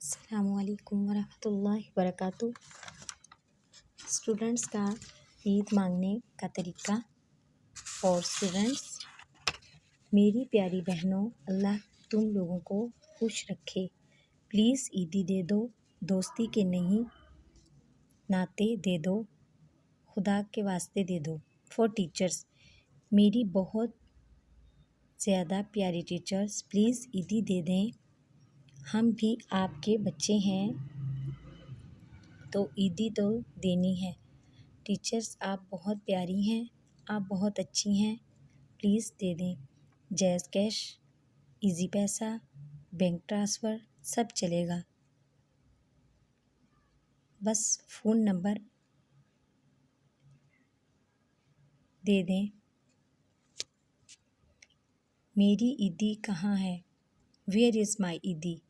अस्सलामुअलैकुम वरहमतुल्लाहि वबरकातुह। स्टूडेंट्स का ईद मांगने का तरीका। और स्टूडेंट्स, मेरी प्यारी बहनों, अल्लाह तुम लोगों को खुश रखे। प्लीज़ ईदी दे दो, दोस्ती के नहीं नाते दे दो, खुदा के वास्ते दे दो। फॉर टीचर्स, मेरी बहुत ज़्यादा प्यारी टीचर्स, प्लीज़ ईदी दे दें। हम भी आपके बच्चे हैं तो ईदी तो देनी है। टीचर्स, आप बहुत प्यारी हैं, आप बहुत अच्छी हैं, प्लीज़ दे दें। जैज़ कैश, इजी पैसा, बैंक ट्रांसफ़र सब चलेगा, बस फ़ोन नंबर दे दें। मेरी ईदी कहाँ है? वेयर इज़ माई ईदी?